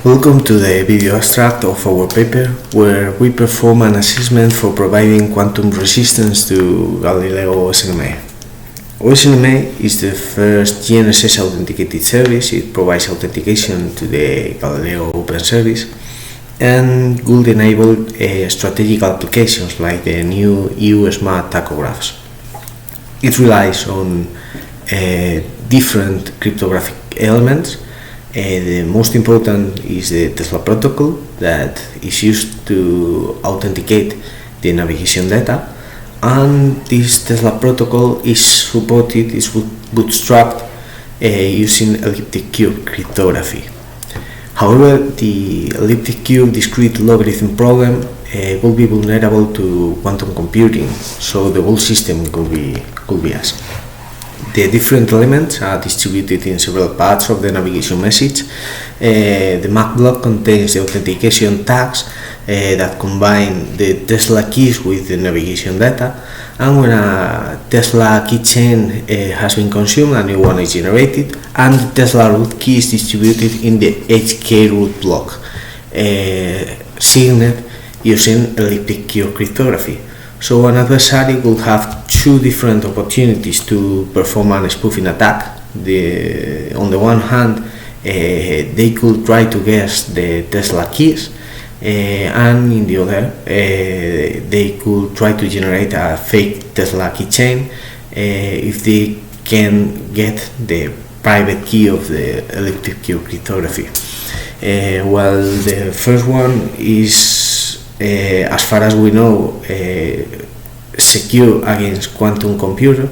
Welcome to the video abstract of our paper, where we perform an assessment for providing quantum resistance to Galileo OSNMA. OSNMA is the first GNSS authenticated service. It provides authentication to the Galileo Open Service and would enable strategic applications like the new OSNMA tachographs. It relies on different cryptographic elements. The most important is the Tesla protocol that is used to authenticate the navigation data, and this Tesla protocol is bootstrapped using elliptic cube cryptography. However, the elliptic cube discrete logarithm problem will be vulnerable to quantum computing, so the whole system could be asked. The different elements are distributed in several parts of the navigation message. The MAC block contains the authentication tags that combine the Tesla keys with the navigation data, and when a Tesla keychain has been consumed, a new one is generated, and the Tesla root key is distributed in the HK root block, signed using elliptic cube cryptography. So an adversary will have two different opportunities to perform a spoofing attack. On the one hand, they could try to guess the Tesla keys, and in the other, they could try to generate a fake Tesla keychain if they can get the private key of the elliptic cube cryptography. While the first one is, as far as we know, secure against quantum computer,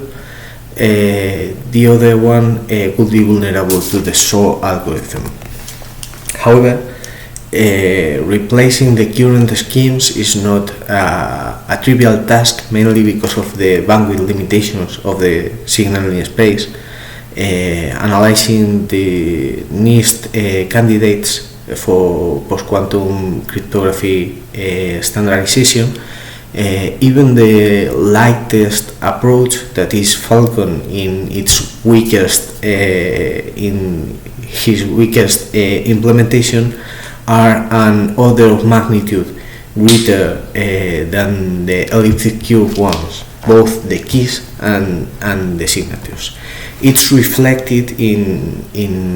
the other one could be vulnerable to the SOR algorithm. However, replacing the current schemes is not a trivial task, mainly because of the bandwidth limitations of the signaling space. Analyzing the NIST candidates for post-quantum cryptography standardization, even the lightest approach, that is Falcon, in its weakest implementation, are an order of magnitude greater than the elliptic cube ones, both the keys and the signatures. It's reflected in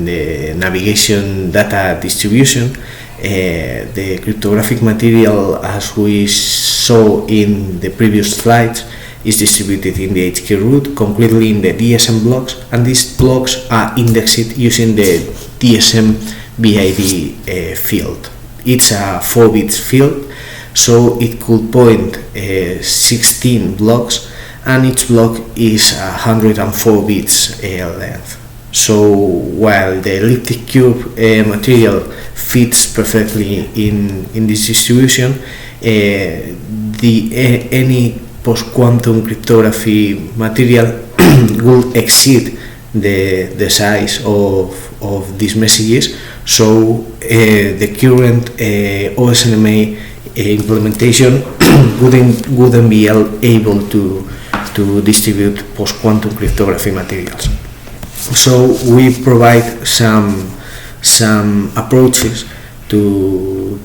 the navigation data distribution. The cryptographic material, as we saw in the previous slides, is distributed in the HK root, concretely in the DSM blocks, and these blocks are indexed using the DSM BID field. It's a 4-bit field, so it could point 16 blocks, and each block is 104 bits length. So while the elliptic cube material fits perfectly in this distribution, any post-quantum cryptography material will exceed the size of these messages. So the current OSNMA implementation wouldn't be able to distribute post-quantum cryptography materials. So we provide some approaches to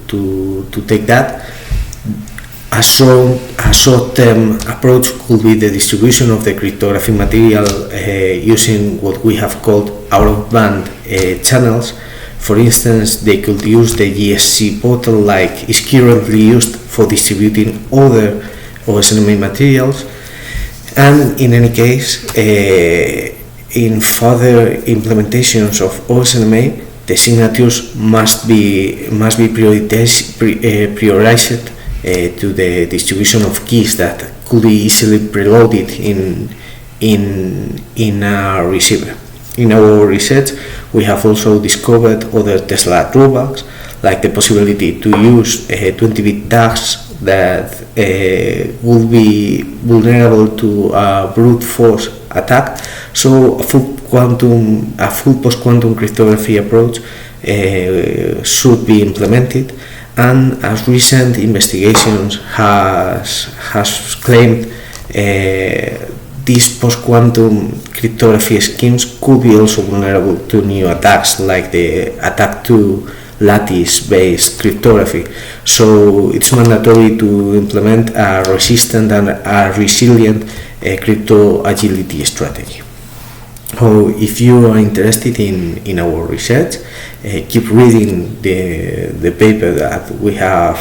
take that. A short-term approach could be the distribution of the cryptographic material using what we have called out-of-band channels. For instance, they could use the GSC portal, like is currently used for distributing other OSNMA materials. And in any case, in further implementations of OSNMA, the signatures must be prioritized to the distribution of keys that could be easily preloaded in a receiver. In our research, we have also discovered other Tesla drawbacks, like the possibility to use 20-bit tags that will be vulnerable to a brute force attack. So a full post-quantum cryptography approach should be implemented, and as recent investigations has claimed, these post-quantum cryptography schemes could be also vulnerable to new attacks, like the attack to lattice-based cryptography. So it's mandatory to implement a resistant and a resilient crypto agility strategy. So if you are interested in our research, keep reading the paper that we have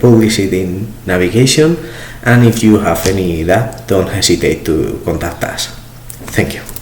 published in Navigation, and if you have any doubt, don't hesitate to contact us. Thank you.